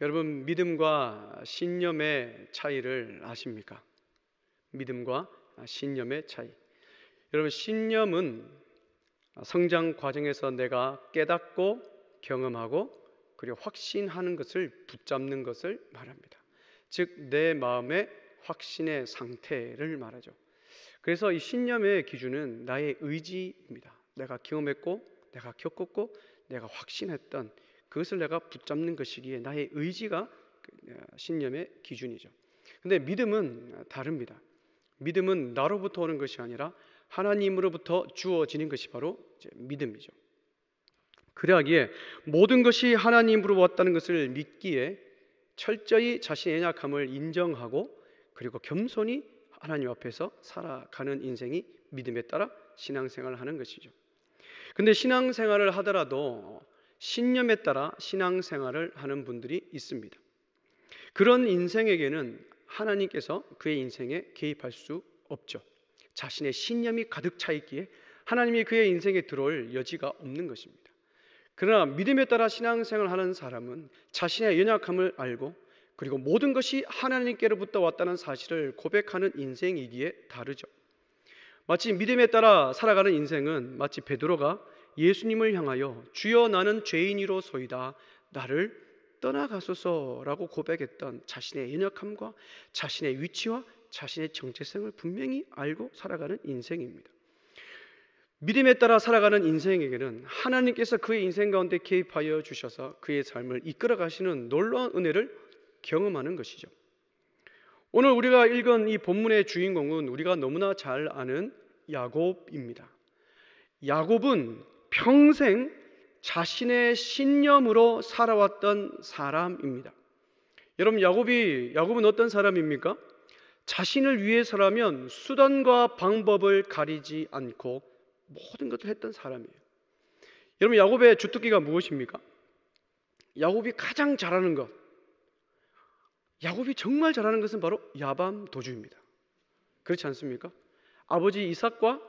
여러분, 믿음과 신념의 차이를 아십니까? 믿음과 신념의 차이. 여러분, 신념은 성장 과정에서 내가 깨닫고 경험하고 그리고 확신하는 것을 붙잡는 것을 말합니다. 즉, 내 마음의 확신의 상태를 말하죠. 그래서 이 신념의 기준은 나의 의지입니다. 내가 경험했고 내가 겪었고 내가 확신했던 그것을 내가 붙잡는 것이기에 나의 의지가 신념의 기준이죠. 근데 믿음은 다릅니다. 믿음은 나로부터 오는 것이 아니라 하나님으로부터 주어지는 것이 바로 믿음이죠. 그러하기에 모든 것이 하나님으로 왔다는 것을 믿기에 철저히 자신의 연약함을 인정하고 그리고 겸손히 하나님 앞에서 살아가는 인생이 믿음에 따라 신앙생활을 하는 것이죠. 근데 신앙생활을 하더라도 신념에 따라 신앙생활을 하는 분들이 있습니다. 그런 인생에게는 하나님께서 그의 인생에 개입할 수 없죠. 자신의 신념이 가득 차 있기에 하나님이 그의 인생에 들어올 여지가 없는 것입니다. 그러나 믿음에 따라 신앙생활을 하는 사람은 자신의 연약함을 알고 그리고 모든 것이 하나님께로부터 왔다는 사실을 고백하는 인생이기에 다르죠. 마치 믿음에 따라 살아가는 인생은 마치 베드로가 예수님을 향하여 주여 나는 죄인이로소이다 나를 떠나가소서라고 고백했던 자신의 연약함과 자신의 위치와 자신의 정체성을 분명히 알고 살아가는 인생입니다. 믿음에 따라 살아가는 인생에게는 하나님께서 그의 인생 가운데 개입하여 주셔서 그의 삶을 이끌어 가시는 놀라운 은혜를 경험하는 것이죠. 오늘 우리가 읽은 이 본문의 주인공은 우리가 너무나 잘 아는 야곱입니다. 야곱은 평생 자신의 신념으로 살아왔던 사람입니다. 여러분, 야곱은 어떤 사람입니까? 자신을 위해서라면 수단과 방법을 가리지 않고 모든 것을 했던 사람이에요. 여러분, 야곱의 주특기가 무엇입니까? 야곱이 가장 잘하는 것, 야곱이 정말 잘하는 것은 바로 야밤도주입니다. 그렇지 않습니까? 아버지 이삭과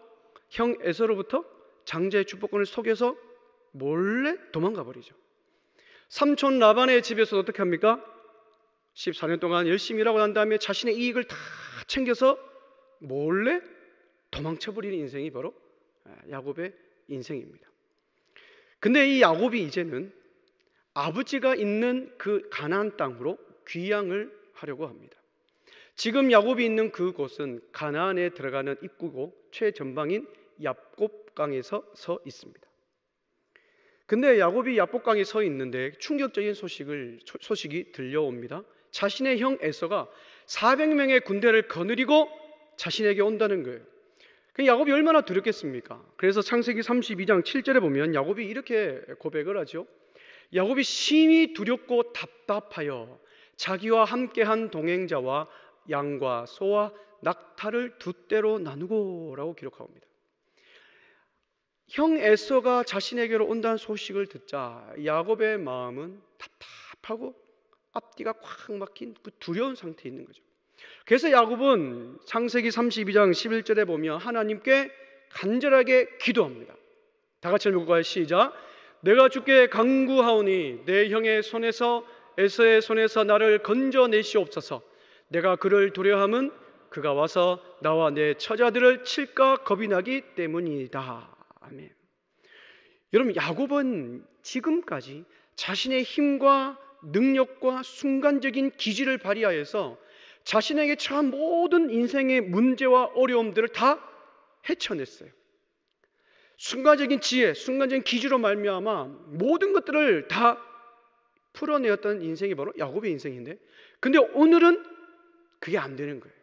형 에서로부터 장자의 축복권을 속여서 몰래 도망가 버리죠. 삼촌 라반의 집에서 어떻게 합니까? 14년 동안 열심히 일하고 난 다음에 자신의 이익을 다 챙겨서 몰래 도망쳐버리는 인생이 바로 야곱의 인생입니다. 근데 이 야곱이 이제는 아버지가 있는 그 가나안 땅으로 귀향을 하려고 합니다. 지금 야곱이 있는 그곳은 가나안에 들어가는 입구고 최전방인 얍곱강에 서 있습니다. 근데 야곱이 얍곱강에 서 있는데 충격적인 소식이 들려옵니다. 자신의 형 에서가 400명의 군대를 거느리고 자신에게 온다는 거예요. 야곱이 얼마나 두렵겠습니까? 그래서 창세기 32장 7절에 보면 야곱이 이렇게 고백을 하죠. 야곱이 심히 두렵고 답답하여 자기와 함께한 동행자와 양과 소와 낙타를 두 떼로 나누고 라고 기록합니다. 형 에서가 자신에게로 온다는 소식을 듣자 야곱의 마음은 답답하고 앞뒤가 꽉 막힌 그 두려운 상태에 있는 거죠. 그래서 야곱은 창세기 32장 11절에 보면 하나님께 간절하게 기도합니다. 다 같이 읽어볼까요? 시작. 내가 주께 간구하오니 내 형의 손에서 에서의 손에서 나를 건져내시옵소서. 내가 그를 두려워함은 그가 와서 나와 내 처자들을 칠까 겁이 나기 때문이다. 아멘. 여러분, 야곱은 지금까지 자신의 힘과 능력과 순간적인 기질을 발휘하여서 자신에게 처한 모든 인생의 문제와 어려움들을 다 헤쳐냈어요. 순간적인 지혜, 순간적인 기질로 말미암아 모든 것들을 다 풀어내었던 인생이 바로 야곱의 인생인데, 근데 오늘은 그게 안 되는 거예요.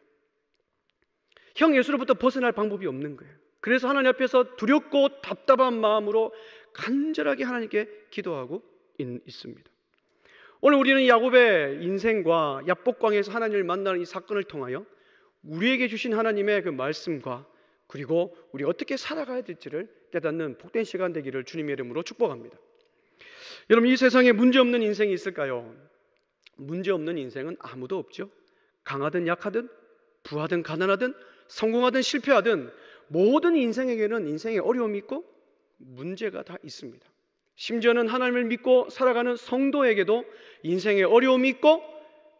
형 에서로부터 벗어날 방법이 없는 거예요. 그래서 하나님 앞에서 두렵고 답답한 마음으로 간절하게 하나님께 기도하고 있습니다. 오늘 우리는 야곱의 인생과 얍복강에서 하나님을 만나는 이 사건을 통하여 우리에게 주신 하나님의 그 말씀과 그리고 우리 어떻게 살아가야 될지를 깨닫는 복된 시간 되기를 주님의 이름으로 축복합니다. 여러분, 이 세상에 문제 없는 인생이 있을까요? 문제 없는 인생은 아무도 없죠. 강하든 약하든 부하든 가난하든 성공하든 실패하든 모든 인생에게는 인생의 어려움이 있고 문제가 다 있습니다. 심지어는 하나님을 믿고 살아가는 성도에게도 인생의 어려움이 있고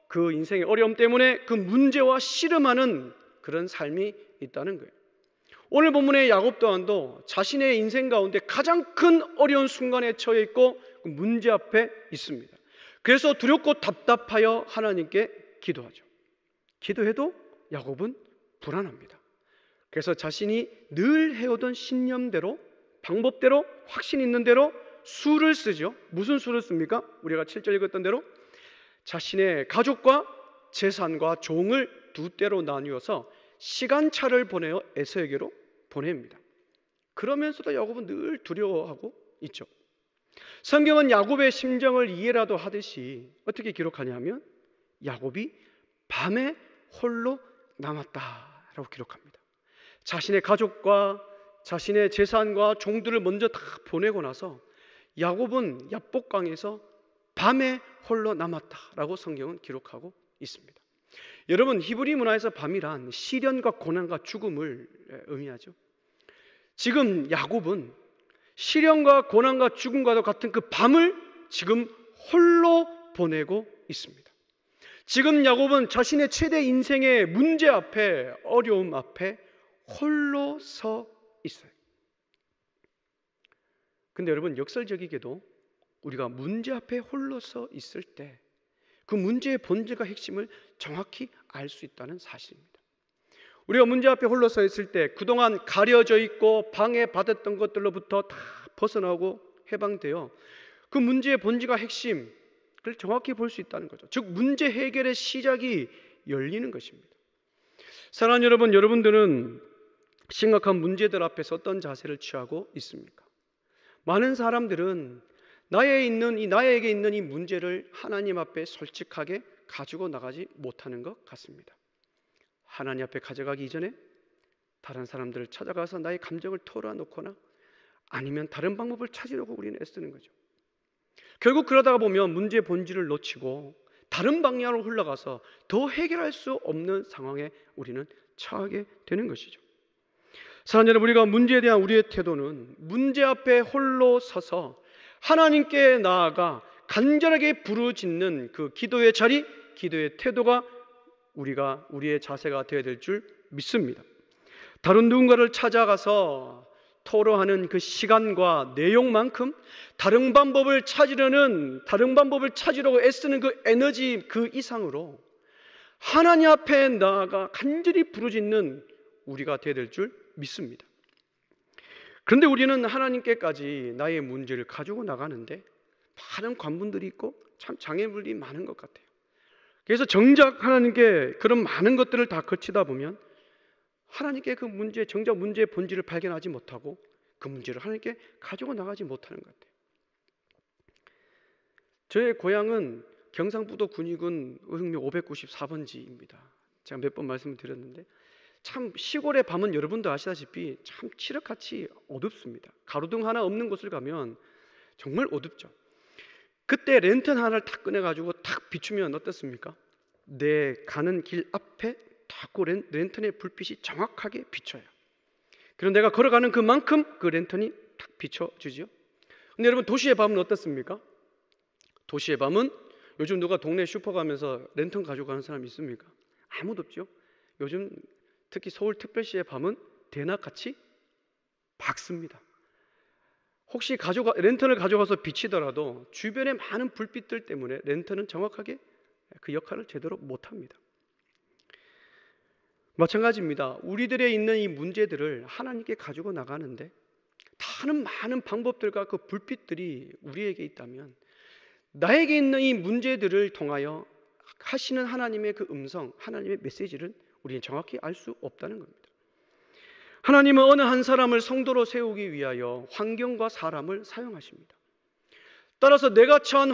그 인생의 어려움 때문에 그 문제와 씨름하는 그런 삶이 있다는 거예요. 오늘 본문의 야곱 또한도 자신의 인생 가운데 가장 큰 어려운 순간에 처해 있고 그 문제 앞에 있습니다. 그래서 두렵고 답답하여 하나님께 기도하죠. 기도해도 야곱은 불안합니다. 그래서 자신이 늘 해오던 신념대로, 방법대로, 확신 있는 대로 수를 쓰죠. 무슨 수를 씁니까? 우리가 7절 읽었던 대로 자신의 가족과 재산과 종을 두 때로 나누어서 시간차를 보내어 에서에게로 보냅니다. 그러면서도 야곱은 늘 두려워하고 있죠. 성경은 야곱의 심정을 이해라도 하듯이 어떻게 기록하냐면 야곱이 밤에 홀로 남았다라고 기록합니다. 자신의 가족과 자신의 재산과 종들을 먼저 다 보내고 나서 야곱은 야복강에서 밤에 홀로 남았다라고 성경은 기록하고 있습니다. 여러분, 히브리 문화에서 밤이란 시련과 고난과 죽음을 의미하죠. 지금 야곱은 시련과 고난과 죽음과도 같은 그 밤을 지금 홀로 보내고 있습니다. 지금 야곱은 자신의 최대 인생의 문제 앞에, 어려움 앞에 홀로 서 있어요. 근데 여러분, 역설적이게도 우리가 문제 앞에 홀로 서 있을 때 그 문제의 본질과 핵심을 정확히 알 수 있다는 사실입니다. 우리가 문제 앞에 홀로 서 있을 때 그동안 가려져 있고 방해받았던 것들로부터 다 벗어나고 해방되어 그 문제의 본질과 핵심을 정확히 볼 수 있다는 거죠. 즉 문제 해결의 시작이 열리는 것입니다. 사랑하는 여러분, 여러분들은 심각한 문제들 앞에서 어떤 자세를 취하고 있습니까? 많은 사람들은 나에게 있는 이 문제를 하나님 앞에 솔직하게 가지고 나가지 못하는 것 같습니다. 하나님 앞에 가져가기 이전에 다른 사람들을 찾아가서 나의 감정을 털어놓거나 아니면 다른 방법을 찾으려고 우리는 애쓰는 거죠. 결국 그러다가 보면 문제의 본질을 놓치고 다른 방향으로 흘러가서 더 해결할 수 없는 상황에 우리는 처하게 되는 것이죠. 사랑하는 여러분, 우리가 문제에 대한 우리의 태도는 문제 앞에 홀로 서서 하나님께 나아가 간절하게 부르짖는 그 기도의 자리, 기도의 태도가 우리의 자세가 되어야 될 줄 믿습니다. 다른 누군가를 찾아가서 토로하는 그 시간과 내용만큼 다른 방법을 찾으려고 애쓰는 그 에너지 그 이상으로 하나님 앞에 나아가 간절히 부르짖는 우리가 되어야 될 줄 믿습니다. 그런데 우리는 하나님께까지 나의 문제를 가지고 나가는데 많은 관문들이 있고 참 장애물이 많은 것 같아요. 그래서 정작 하나님께 그런 많은 것들을 다 거치다 보면 하나님께 정작 문제의 본질을 발견하지 못하고 그 문제를 하나님께 가지고 나가지 못하는 것 같아요. 저의 고향은 경상북도 군위군 의흥면 594번지입니다. 제가 몇 번 말씀을 드렸는데 참 시골의 밤은 여러분도 아시다시피 참 칠흑같이 어둡습니다. 가로등 하나 없는 곳을 가면 정말 어둡죠. 그때 랜턴 하나를 탁 꺼내가지고 탁 비추면 어떻습니까? 내 가는 길 앞에 탁 랜턴의 불빛이 정확하게 비춰요. 그럼 내가 걸어가는 그만큼 그 랜턴이 탁 비춰주죠. 근데 여러분, 도시의 밤은 어떻습니까? 도시의 밤은 요즘 누가 동네 슈퍼 가면서 랜턴 가지고 가는 사람 있습니까? 아무도 없죠. 요즘 특히 서울특별시의 밤은 대낮같이 밝습니다. 혹시 랜턴을 가져가서 비치더라도 주변의 많은 불빛들 때문에 랜턴은 정확하게 그 역할을 제대로 못합니다. 마찬가지입니다. 우리들의 있는 이 문제들을 하나님께 가지고 나가는데 다른 많은 방법들과 그 불빛들이 우리에게 있다면 나에게 있는 이 문제들을 통하여 하시는 하나님의 그 음성, 하나님의 메시지를 우리는 정확히 알 수 없다는 겁니다. 하나님은 어느 한 사람을 성도로 세우기 위하여 환경과 사람을 사용하십니다. 따라서 내가 처한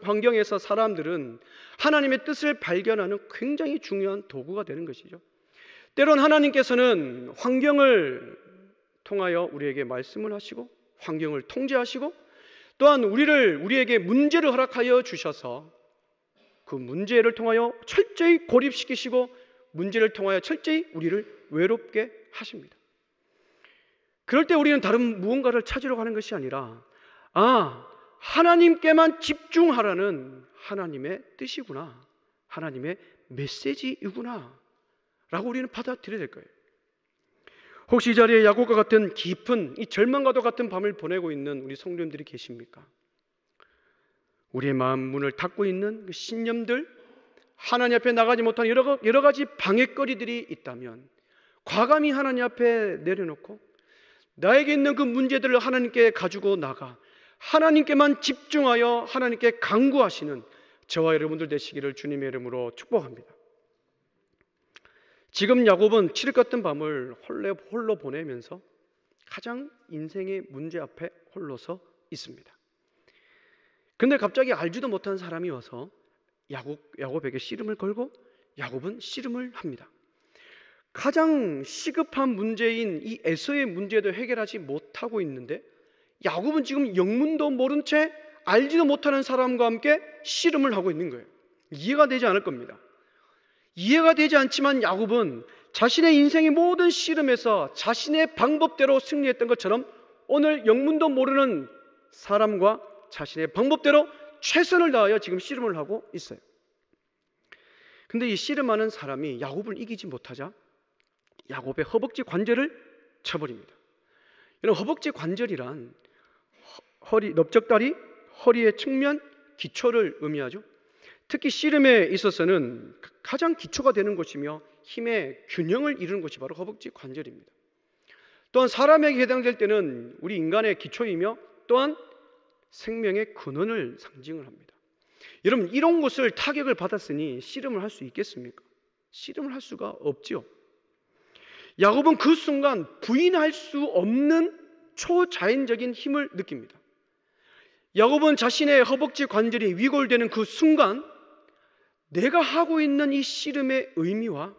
환경에서 사람들은 하나님의 뜻을 발견하는 굉장히 중요한 도구가 되는 것이죠. 때론 하나님께서는 환경을 통하여 우리에게 말씀을 하시고 환경을 통제하시고 또한 우리에게 문제를 허락하여 주셔서 그 문제를 통하여 철저히 고립시키시고 문제를 통하여 철저히 우리를 외롭게 하십니다. 그럴 때 우리는 다른 무언가를 찾으러 가는 것이 아니라 하나님께만 집중하라는 하나님의 뜻이구나, 하나님의 메시지이구나 라고 우리는 받아들여야 될 거예요. 혹시 이 자리에 야곱과 같은 깊은 이 절망과도 같은 밤을 보내고 있는 우리 성도님들이 계십니까? 우리의 마음 문을 닫고 있는 그 신념들, 하나님 앞에 나가지 못한 여러 가지 방해거리들이 있다면 과감히 하나님 앞에 내려놓고 나에게 있는 그 문제들을 하나님께 가지고 나가 하나님께만 집중하여 하나님께 간구하시는 저와 여러분들 되시기를 주님의 이름으로 축복합니다. 지금 야곱은 칠흑 같은 밤을 홀로 보내면서 가장 인생의 문제 앞에 홀로 서 있습니다. 근데 갑자기 알지도 못한 사람이 와서 야곱에게 씨름을 걸고 야곱은 씨름을 합니다. 가장 시급한 문제인 이 에서의 문제도 해결하지 못하고 있는데 야곱은 지금 영문도 모른 채 알지도 못하는 사람과 함께 씨름을 하고 있는 거예요. 이해가 되지 않을 겁니다. 이해가 되지 않지만 야곱은 자신의 인생의 모든 씨름에서 자신의 방법대로 승리했던 것처럼 오늘 영문도 모르는 사람과 자신의 방법대로 최선을 다하여 지금 씨름을 하고 있어요. 근데 이 씨름하는 사람이 야곱을 이기지 못하자 야곱의 허벅지 관절을 쳐버립니다. 이런 허벅지 관절이란 넓적다리, 허리의 측면, 기초를 의미하죠. 특히 씨름에 있어서는 가장 기초가 되는 곳이며 힘의 균형을 이루는 곳이 바로 허벅지 관절입니다. 또한 사람에게 해당될 때는 우리 인간의 기초이며 또한 생명의 근원을 상징을 합니다. 여러분, 이런 곳을 타격을 받았으니 씨름을 할 수 있겠습니까? 씨름을 할 수가 없죠. 야곱은 그 순간 부인할 수 없는 초자연적인 힘을 느낍니다. 야곱은 자신의 허벅지 관절이 위골되는 그 순간 내가 하고 있는 이 씨름의 의미와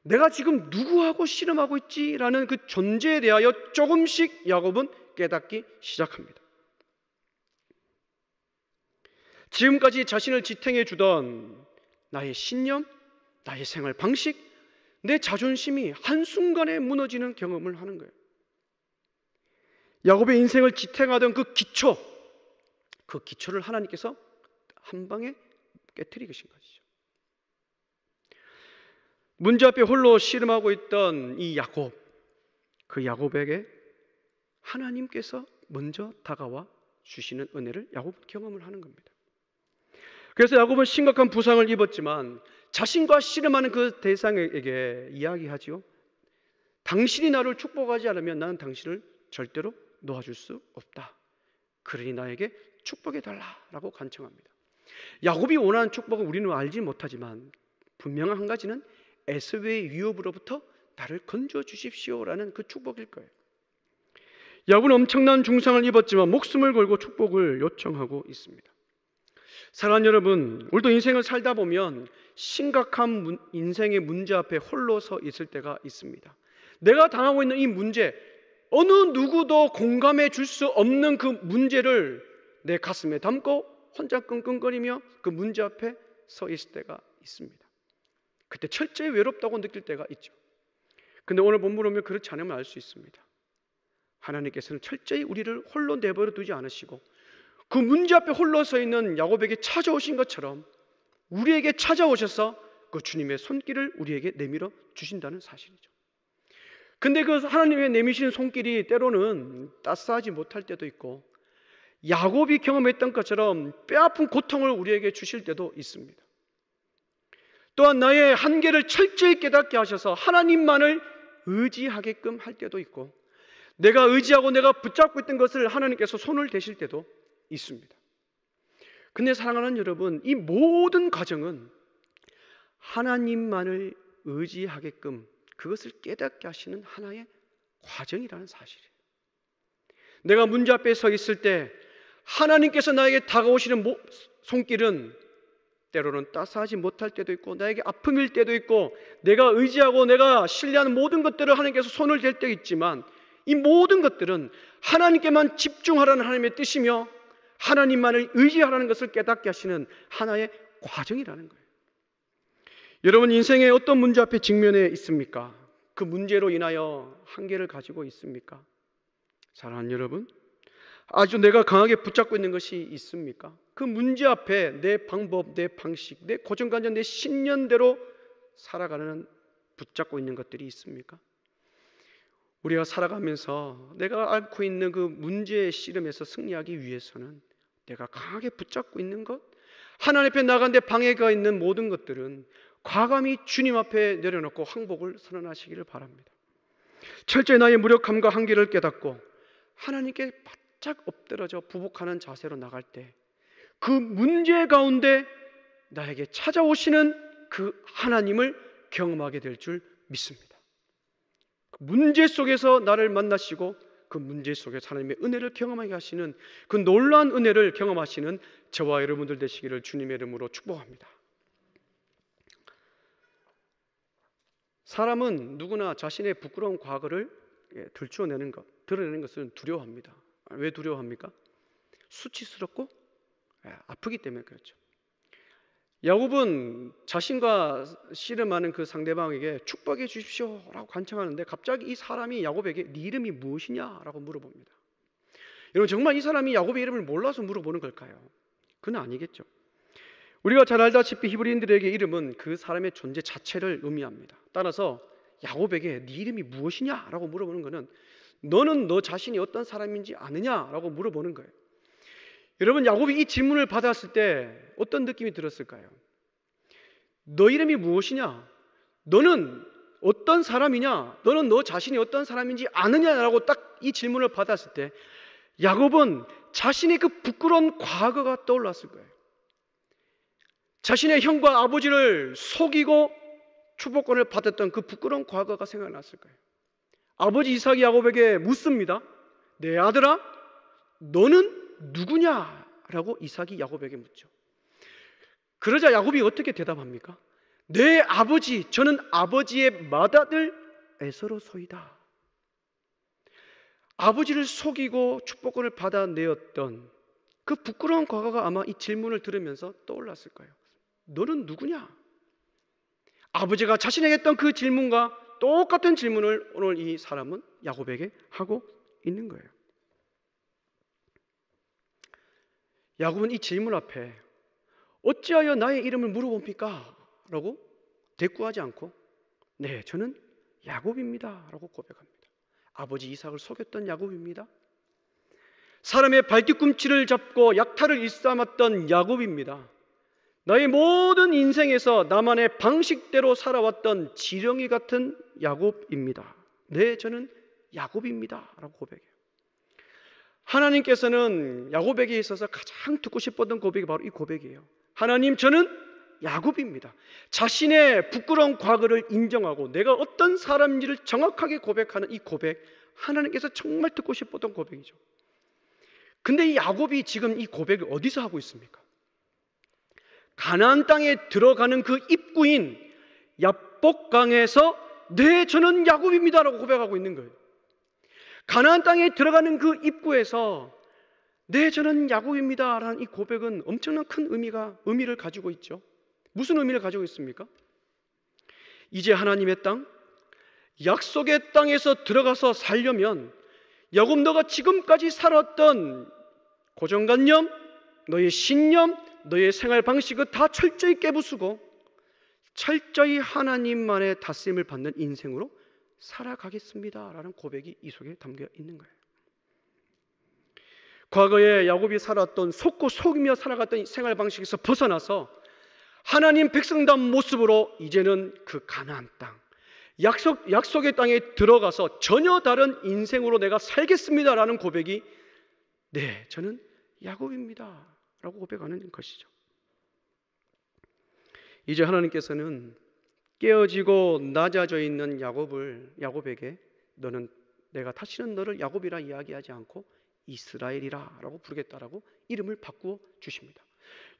내가 지금 누구하고 씨름하고 있지라는 그 존재에 대하여 조금씩 야곱은 깨닫기 시작합니다. 지금까지 자신을 지탱해 주던 나의 신념, 나의 생활 방식, 내 자존심이 한순간에 무너지는 경험을 하는 거예요. 야곱의 인생을 지탱하던 그 기초를 하나님께서 한 방에 깨트리신 것이죠. 문제 앞에 홀로 씨름하고 있던 이 야곱, 그 야곱에게 하나님께서 먼저 다가와 주시는 은혜를 야곱은 경험을 하는 겁니다. 그래서 야곱은 심각한 부상을 입었지만 자신과 씨름하는 그 대상에게 이야기하지요. 당신이 나를 축복하지 않으면 나는 당신을 절대로 놓아줄 수 없다. 그러니 나에게 축복해달라라고 간청합니다. 야곱이 원하는 축복은 우리는 알지 못하지만 분명한 한 가지는 에서의 위협으로부터 나를 건져 주십시오라는 그 축복일 거예요. 야곱은 엄청난 중상을 입었지만 목숨을 걸고 축복을 요청하고 있습니다. 사랑하는 여러분, 우리도 인생을 살다 보면 심각한 인생의 문제 앞에 홀로 서 있을 때가 있습니다. 내가 당하고 있는 이 문제, 어느 누구도 공감해 줄 수 없는 그 문제를 내 가슴에 담고 혼자 끙끙거리며 그 문제 앞에 서 있을 때가 있습니다. 그때 철저히 외롭다고 느낄 때가 있죠. 근데 오늘 본문을 보면 그렇지 않으면 알 수 있습니다. 하나님께서는 철저히 우리를 홀로 내버려 두지 않으시고 그 문제 앞에 홀로 서 있는 야곱에게 찾아오신 것처럼 우리에게 찾아오셔서 그 주님의 손길을 우리에게 내밀어 주신다는 사실이죠. 근데 그 하나님의 내미시는 손길이 때로는 따스하지 못할 때도 있고 야곱이 경험했던 것처럼 뼈아픈 고통을 우리에게 주실 때도 있습니다. 또한 나의 한계를 철저히 깨닫게 하셔서 하나님만을 의지하게끔 할 때도 있고 내가 의지하고 내가 붙잡고 있던 것을 하나님께서 손을 대실 때도 있습니다. 근데 사랑하는 여러분, 이 모든 과정은 하나님만을 의지하게끔 그것을 깨닫게 하시는 하나의 과정이라는 사실이에요. 내가 문제 앞에 서 있을 때 하나님께서 나에게 다가오시는 손길은 때로는 따스하지 못할 때도 있고 나에게 아픔일 때도 있고 내가 의지하고 내가 신뢰하는 모든 것들을 하나님께서 손을 댈 때 있지만 이 모든 것들은 하나님께만 집중하라는 하나님의 뜻이며 하나님만을 의지하라는 것을 깨닫게 하시는 하나의 과정이라는 거예요. 여러분 인생의 어떤 문제 앞에 직면해 있습니까? 그 문제로 인하여 한계를 가지고 있습니까? 사랑하는 여러분, 아주 내가 강하게 붙잡고 있는 것이 있습니까? 그 문제 앞에 내 방법, 내 방식, 내 고정관념, 내 신념대로 살아가는 붙잡고 있는 것들이 있습니까? 우리가 살아가면서 내가 앓고 있는 그 문제의 씨름에서 승리하기 위해서는 내가 강하게 붙잡고 있는 것, 하나님 앞에 나가는데 방해가 있는 모든 것들은 과감히 주님 앞에 내려놓고 항복을 선언하시기를 바랍니다. 철저히 나의 무력함과 한계를 깨닫고 하나님께 바짝 엎드러져 부복하는 자세로 나갈 때 그 문제 가운데 나에게 찾아오시는 그 하나님을 경험하게 될 줄 믿습니다. 그 문제 속에서 나를 만나시고 그 문제 속에서 하나님의 은혜를 경험하게 하시는 그 놀라운 은혜를 경험하시는 저와 여러분들 되시기를 주님의 이름으로 축복합니다. 사람은 누구나 자신의 부끄러운 과거를 들춰내는 것, 드러내는 것을 두려워합니다. 왜 두려워합니까? 수치스럽고 아프기 때문에 그렇죠. 야곱은 자신과 씨름하는 그 상대방에게 축복해 주십시오 라고 간청하는데 갑자기 이 사람이 야곱에게 네 이름이 무엇이냐 라고 물어봅니다. 여러분, 정말 이 사람이 야곱의 이름을 몰라서 물어보는 걸까요? 그건 아니겠죠. 우리가 잘 알다시피 히브리인들에게 이름은 그 사람의 존재 자체를 의미합니다. 따라서 야곱에게 네 이름이 무엇이냐 라고 물어보는 것은 너는 너 자신이 어떤 사람인지 아느냐 라고 물어보는 거예요. 여러분, 야곱이 이 질문을 받았을 때 어떤 느낌이 들었을까요? 너 이름이 무엇이냐? 너는 어떤 사람이냐? 너는 너 자신이 어떤 사람인지 아느냐라고 딱 이 질문을 받았을 때 야곱은 자신의 그 부끄러운 과거가 떠올랐을 거예요. 자신의 형과 아버지를 속이고 축복권을 받았던 그 부끄러운 과거가 생각났을 거예요. 아버지 이삭이 야곱에게 묻습니다. 내 아들아, 너는 누구냐? 라고 이삭이 야곱에게 묻죠. 그러자 야곱이 어떻게 대답합니까? 내 아버지, 저는 아버지의 맏아들 에서로소이다. 아버지를 속이고 축복권을 받아내었던 그 부끄러운 과거가 아마 이 질문을 들으면서 떠올랐을 거예요. 너는 누구냐? 아버지가 자신에게 했던 그 질문과 똑같은 질문을 오늘 이 사람은 야곱에게 하고 있는 거예요. 야곱은 이 질문 앞에 어찌하여 나의 이름을 물어봅니까? 라고 대꾸하지 않고 네, 저는 야곱입니다 라고 고백합니다. 아버지 이삭을 속였던 야곱입니다. 사람의 발뒤꿈치를 잡고 약탈을 일삼았던 야곱입니다. 나의 모든 인생에서 나만의 방식대로 살아왔던 지렁이 같은 야곱입니다. 네, 저는 야곱입니다 라고 고백해요. 하나님께서는 야곱에게 있어서 가장 듣고 싶었던 고백이 바로 이 고백이에요. 하나님, 저는 야곱입니다. 자신의 부끄러운 과거를 인정하고 내가 어떤 사람인지를 정확하게 고백하는 이 고백, 하나님께서 정말 듣고 싶었던 고백이죠. 근데 이 야곱이 지금 이 고백을 어디서 하고 있습니까? 가나안 땅에 들어가는 그 입구인 야복강에서 네, 저는 야곱입니다 라고 고백하고 있는 거예요. 가나안 땅에 들어가는 그 입구에서 네, 저는 야곱입니다 라는 이 고백은 엄청난 큰 의미를 가지고 있죠. 무슨 의미를 가지고 있습니까? 이제 하나님의 땅, 약속의 땅에서 들어가서 살려면 야곱, 너가 지금까지 살았던 고정관념, 너의 신념, 너의 생활 방식을 다 철저히 깨부수고 철저히 하나님만의 다스림을 받는 인생으로 살아가겠습니다 라는 고백이 이 속에 담겨 있는 거예요. 과거에 야곱이 살았던 속고 속이며 살아갔던 생활 방식에서 벗어나서 하나님 백성다운 모습으로 이제는 그 가나안 땅, 약속의 땅에 들어가서 전혀 다른 인생으로 내가 살겠습니다 라는 고백이 네, 저는 야곱입니다 라고 고백하는 것이죠. 이제 하나님께서는 깨어지고 낮아져 있는 야곱에게 너는 내가 다시는 너를 야곱이라 이야기하지 않고 이스라엘이라 라고 부르겠다라고 이름을 바꾸어 주십니다.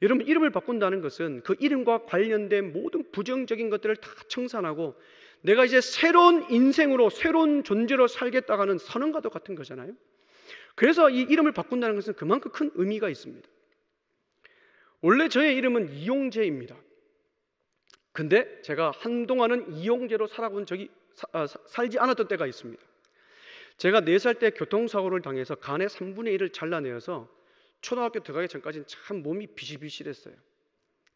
여러분, 이름을 바꾼다는 것은 그 이름과 관련된 모든 부정적인 것들을 다 청산하고 내가 이제 새로운 인생으로 새로운 존재로 살겠다고 하는 선언과도 같은 거잖아요. 그래서 이 이름을 바꾼다는 것은 그만큼 큰 의미가 있습니다. 원래 저의 이름은 이용재입니다. 근데 제가 한동안은 이용재로 살아본 적이 살지 않았던 때가 있습니다. 제가 4살 때 교통사고를 당해서 간의 3분의 1을 잘라내어서 초등학교 들어가기 전까지는 참 몸이 비실비실했어요.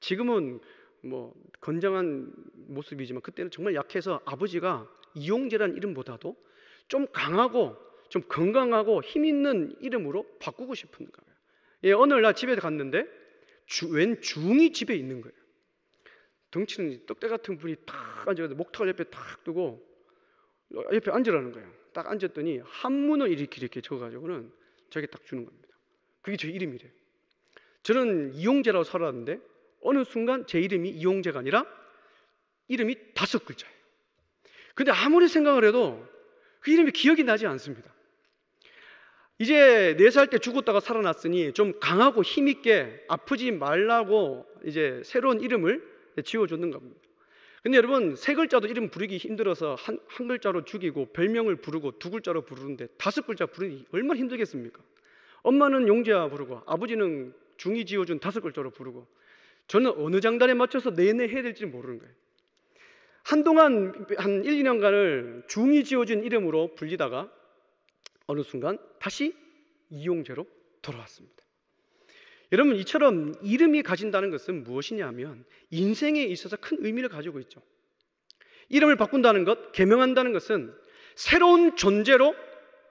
지금은 뭐 건장한 모습이지만 그때는 정말 약해서 아버지가 이용재라는 이름보다도 좀 강하고 좀 건강하고 힘 있는 이름으로 바꾸고 싶은 거예요. 예, 어느 날 집에 갔는데 웬 중이 집에 있는 거예요. 덩치는 떡대 같은 분이 탁 앉아서 목탁을 옆에 탁 두고 옆에 앉으라는 거예요. 딱 앉았더니 한문을 이렇게 적어가지고는 저에게 딱 주는 겁니다. 그게 제 이름이래요. 저는 이용재라고 살았는데 어느 순간 제 이름이 이용재가 아니라 이름이 5글자예요. 근데 아무리 생각을 해도 그 이름이 기억이 나지 않습니다. 이제 4살 때 죽었다가 살아났으니 좀 강하고 힘있게 아프지 말라고 이제 새로운 이름을 지어줬는 겁니다. 근데 여러분 3글자도 이름 부르기 힘들어서 한 글자로 죽이고 별명을 부르고 2글자로 부르는데 5글자 부르기 얼마나 힘들겠습니까? 엄마는 용재야 부르고 아버지는 중이 지어준 5글자로 부르고 저는 어느 장단에 맞춰서 내내 해야 될지 모르는 거예요. 한동안 한 1, 2년간을 중이 지어준 이름으로 불리다가 어느 순간 다시 이용재로 돌아왔습니다. 여러분 이처럼 이름이 가진다는 것은 무엇이냐면 인생에 있어서 큰 의미를 가지고 있죠. 이름을 바꾼다는 것, 개명한다는 것은 새로운 존재로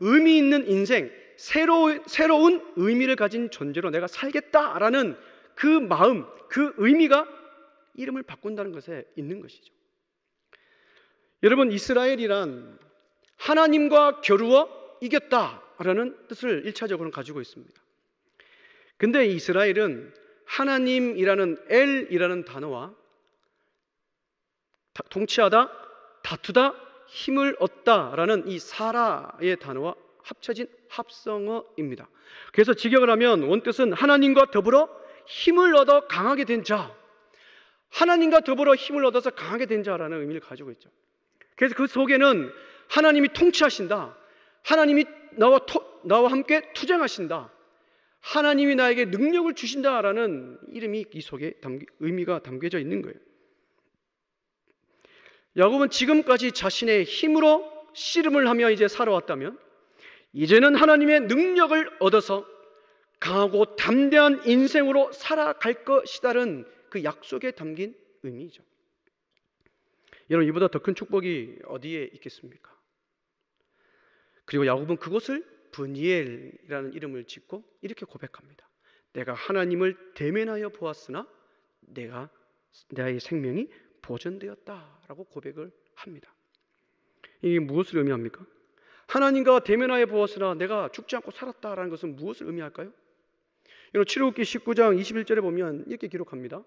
의미 있는 인생, 새로운 의미를 가진 존재로 내가 살겠다라는 그 마음, 그 의미가 이름을 바꾼다는 것에 있는 것이죠. 여러분 이스라엘이란 하나님과 겨루어 이겼다라는 뜻을 1차적으로는 가지고 있습니다. 근데 이스라엘은 하나님이라는 엘이라는 단어와 통치하다, 다투다, 힘을 얻다라는 이 사라의 단어와 합쳐진 합성어입니다. 그래서 직역을 하면 원뜻은 하나님과 더불어 힘을 얻어 강하게 된 자, 하나님과 더불어 힘을 얻어서 강하게 된 자라는 의미를 가지고 있죠. 그래서 그 속에는 하나님이 통치하신다, 하나님이 나와 함께 투쟁하신다, 하나님이 나에게 능력을 주신다라는 이름이 이 속에 의미가 담겨져 있는 거예요. 야곱은 지금까지 자신의 힘으로 씨름을 하며 이제 살아왔다면 이제는 하나님의 능력을 얻어서 강하고 담대한 인생으로 살아갈 것이라는 그 약속에 담긴 의미죠. 여러분 이보다 더 큰 축복이 어디에 있겠습니까? 그리고 야곱은 그곳을 브니엘이라는 이름을 짓고 이렇게 고백합니다. 내가 하나님을 대면하여 보았으나 나의 생명이 보존되었다라고 고백을 합니다. 이게 무엇을 의미합니까? 하나님과 대면하여 보았으나 내가 죽지 않고 살았다라는 것은 무엇을 의미할까요? 여러분 출애굽기 19장 21절에 보면 이렇게 기록합니다.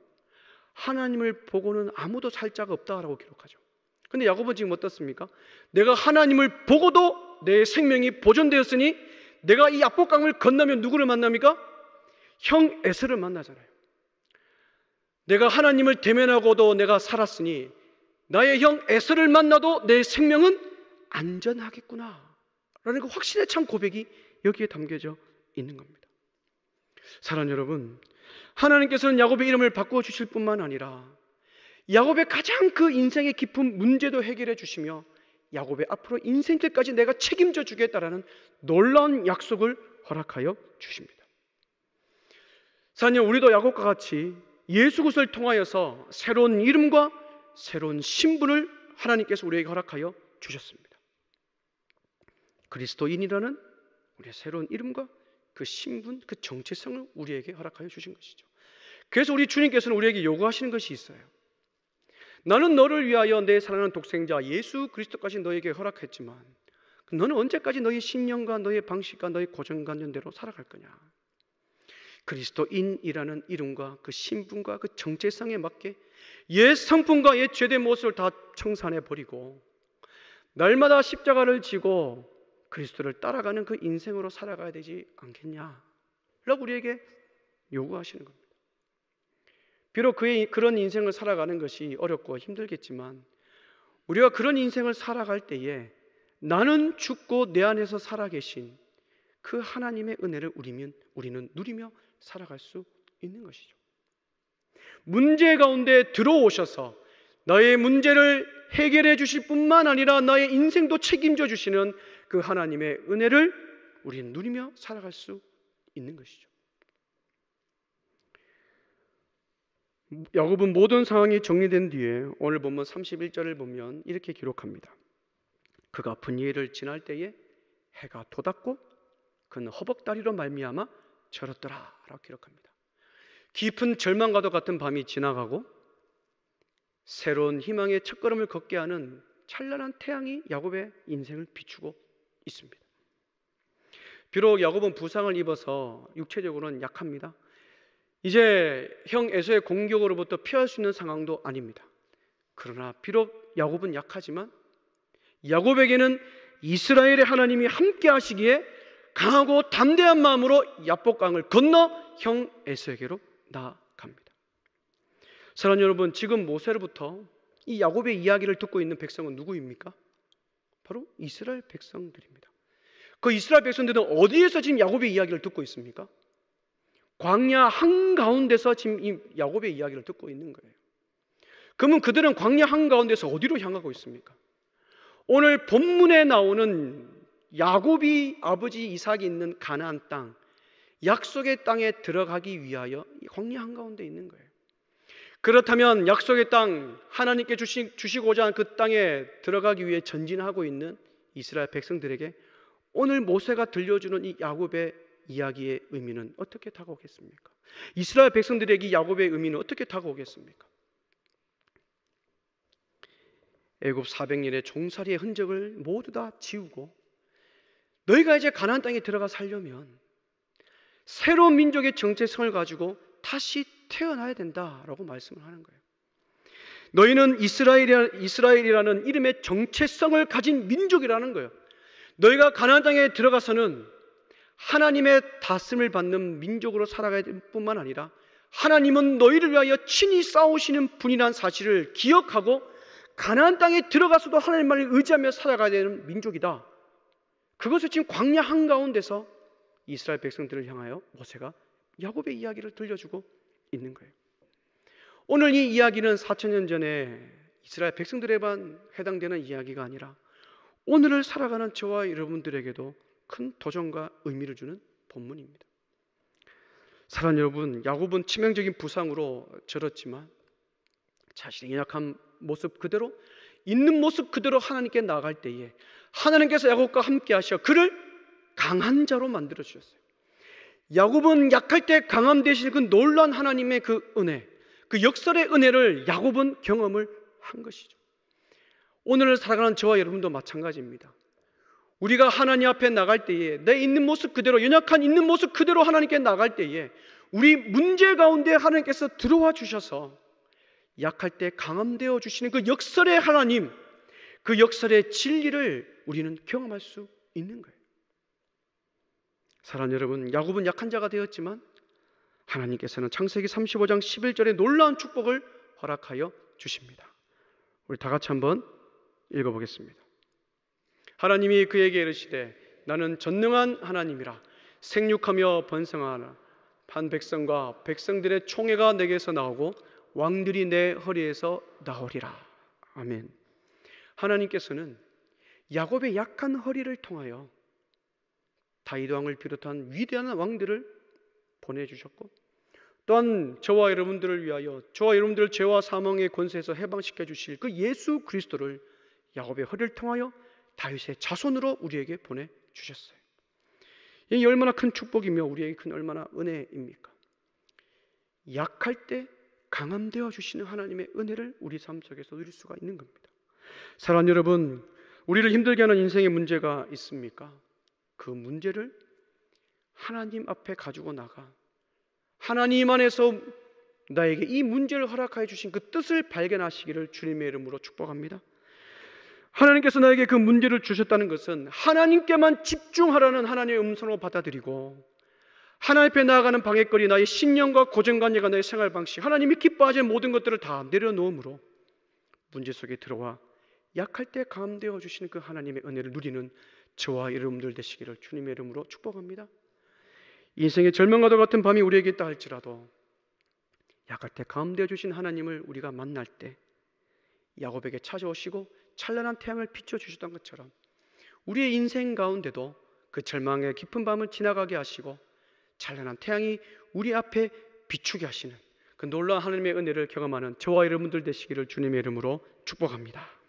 하나님을 보고는 아무도 살 자가 없다라고 기록하죠. 근데 야곱은 지금 어떻습니까? 내가 하나님을 보고도 내 생명이 보존되었으니 내가 이 압복강을 건너면 누구를 만납니까? 형 에서를 만나잖아요. 내가 하나님을 대면하고도 내가 살았으니 나의 형 에서를 만나도 내 생명은 안전하겠구나 라는 그 확신에 찬 고백이 여기에 담겨져 있는 겁니다. 사랑하는 여러분, 하나님께서는 야곱의 이름을 바꾸어 주실 뿐만 아니라 야곱의 가장 그 인생의 깊은 문제도 해결해 주시며 야곱의 앞으로 인생길까지 내가 책임져 주겠다라는 놀라운 약속을 허락하여 주십니다. 사랑하는 우리도 야곱과 같이 예수 그리스도를 통하여서 새로운 이름과 새로운 신분을 하나님께서 우리에게 허락하여 주셨습니다. 그리스도인이라는 우리의 새로운 이름과 그 신분, 그 정체성을 우리에게 허락하여 주신 것이죠. 그래서 우리 주님께서는 우리에게 요구하시는 것이 있어요. 나는 너를 위하여 내 사랑하는 독생자 예수 그리스도까지 너에게 허락했지만 너는 언제까지 너의 신념과 너의 방식과 너의 고정관념대로 살아갈 거냐? 그리스도인이라는 이름과 그 신분과 그 정체성에 맞게 옛 성품과 옛 죄된 모습을 다 청산해버리고 날마다 십자가를 지고 그리스도를 따라가는 그 인생으로 살아가야 되지 않겠냐? 라고 우리에게 요구하시는 겁니다. 비록 그런 인생을 살아가는 것이 어렵고 힘들겠지만 우리가 그런 인생을 살아갈 때에 나는 죽고 내 안에서 살아계신 그 하나님의 은혜를 우리는 누리며 살아갈 수 있는 것이죠. 문제 가운데 들어오셔서 너의 문제를 해결해 주실 뿐만 아니라 너의 인생도 책임져 주시는 그 하나님의 은혜를 우리는 누리며 살아갈 수 있는 것이죠. 야곱은 모든 상황이 정리된 뒤에 오늘 본문 31절을 보면 이렇게 기록합니다. 그가 분이엘을 지날 때에 해가 돋았고 그는 허벅다리로 말미암아 절었더라 라고 기록합니다. 깊은 절망과도 같은 밤이 지나가고 새로운 희망의 첫걸음을 걷게 하는 찬란한 태양이 야곱의 인생을 비추고 있습니다. 비록 야곱은 부상을 입어서 육체적으로는 약합니다. 이제 형 에서의 공격으로부터 피할 수 있는 상황도 아닙니다. 그러나 비록 야곱은 약하지만 야곱에게는 이스라엘의 하나님이 함께 하시기에 강하고 담대한 마음으로 야복강을 건너 형 에서에게로 나아갑니다. 사랑하는 여러분, 지금 모세로부터 이 야곱의 이야기를 듣고 있는 백성은 누구입니까? 바로 이스라엘 백성들입니다. 그 이스라엘 백성들은 어디에서 지금 야곱의 이야기를 듣고 있습니까? 광야 한가운데서 지금 이 야곱의 이야기를 듣고 있는 거예요. 그러면 그들은 광야 한가운데서 어디로 향하고 있습니까? 오늘 본문에 나오는 야곱이 아버지 이삭이 있는 가나안 땅, 약속의 땅에 들어가기 위하여 광야 한가운데 있는 거예요. 그렇다면 약속의 땅, 하나님께 주시고자 한 그 땅에 들어가기 위해 전진하고 있는 이스라엘 백성들에게 오늘 모세가 들려주는 이 야곱의 이야기의 의미는 어떻게 다가오겠습니까? 이스라엘 백성들에게 이 야곱의 의미는 어떻게 다가오겠습니까? 애굽 400년의 종살이의 흔적을 모두 다 지우고 너희가 이제 가나안 땅에 들어가 살려면 새로운 민족의 정체성을 가지고 다시 태어나야 된다라고 말씀을 하는 거예요. 너희는 이스라엘이라는 이름의 정체성을 가진 민족이라는 거예요. 너희가 가나안 땅에 들어가서는 하나님의 다스림을 받는 민족으로 살아가야 될 뿐만 아니라 하나님은 너희를 위하여 친히 싸우시는 분이라는 사실을 기억하고 가나안 땅에 들어가서도 하나님만을 의지하며 살아가야 되는 민족이다. 그것을 지금 광야 한가운데서 이스라엘 백성들을 향하여 모세가 야곱의 이야기를 들려주고 있는 거예요. 오늘 이 이야기는 4,000년 전에 이스라엘 백성들에만 해당되는 이야기가 아니라 오늘을 살아가는 저와 여러분들에게도 큰 도전과 의미를 주는 본문입니다. 사랑하는 여러분, 야곱은 치명적인 부상으로 절었지만 자신의 연약한 모습 그대로, 있는 모습 그대로 하나님께 나아갈 때에 하나님께서 야곱과 함께 하셔 그를 강한 자로 만들어 주셨어요. 야곱은 약할 때 강함 되시는 그 놀라운 하나님의 그 은혜, 그 역설의 은혜를 야곱은 경험을 한 것이죠. 오늘을 살아가는 저와 여러분도 마찬가지입니다. 우리가 하나님 앞에 나갈 때에 내 있는 모습 그대로, 연약한 있는 모습 그대로 하나님께 나갈 때에 우리 문제 가운데 하나님께서 들어와 주셔서 약할 때 강함되어 주시는 그 역설의 하나님, 그 역설의 진리를 우리는 경험할 수 있는 거예요. 사랑하는 여러분, 야곱은 약한 자가 되었지만 하나님께서는 창세기 35장 11절에 놀라운 축복을 허락하여 주십니다. 우리 다 같이 한번 읽어보겠습니다. 하나님이 그에게 이르시되 나는 전능한 하나님이라 생육하며 번성하라. 한 백성과 백성들의 총회가 내게서 나오고 왕들이 내 허리에서 나오리라. 아멘. 하나님께서는 야곱의 약한 허리를 통하여 다윗 왕을 비롯한 위대한 왕들을 보내주셨고 또한 저와 여러분들을 위하여 저와 여러분들을 죄와 사망의 권세에서 해방시켜 주실 그 예수 그리스도를 야곱의 허리를 통하여 다윗의 자손으로 우리에게 보내주셨어요. 이 얼마나 큰 축복이며 우리에게 큰 얼마나 은혜입니까? 약할 때 강함되어 주시는 하나님의 은혜를 우리 삶 속에서 누릴 수가 있는 겁니다. 사랑하는 여러분, 우리를 힘들게 하는 인생의 문제가 있습니까? 그 문제를 하나님 앞에 가지고 나가 하나님 안에서 나에게 이 문제를 허락하여 주신 그 뜻을 발견하시기를 주님의 이름으로 축복합니다. 하나님께서 나에게 그 문제를 주셨다는 것은 하나님께만 집중하라는 하나님의 음성으로 받아들이고 하나님 앞에 나아가는 방해거리, 나의 신념과 고정관념과 나의 생활 방식, 하나님이 기뻐하시는 모든 것들을 다 내려놓음으로 문제 속에 들어와 약할 때 강함되어 주시는 그 하나님의 은혜를 누리는 저와 여러분들 되시기를 주님의 이름으로 축복합니다. 인생의 절망과도 같은 밤이 우리에게 있다 할지라도 약할 때 강함되어 주신 하나님을 우리가 만날 때 야곱에게 찾아오시고 찬란한 태양을 비춰주셨던 것처럼 우리의 인생 가운데도 그 절망의 깊은 밤을 지나가게 하시고 찬란한 태양이 우리 앞에 비추게 하시는 그 놀라운 하나님의 은혜를 경험하는 저와 여러분들 되시기를 주님의 이름으로 축복합니다.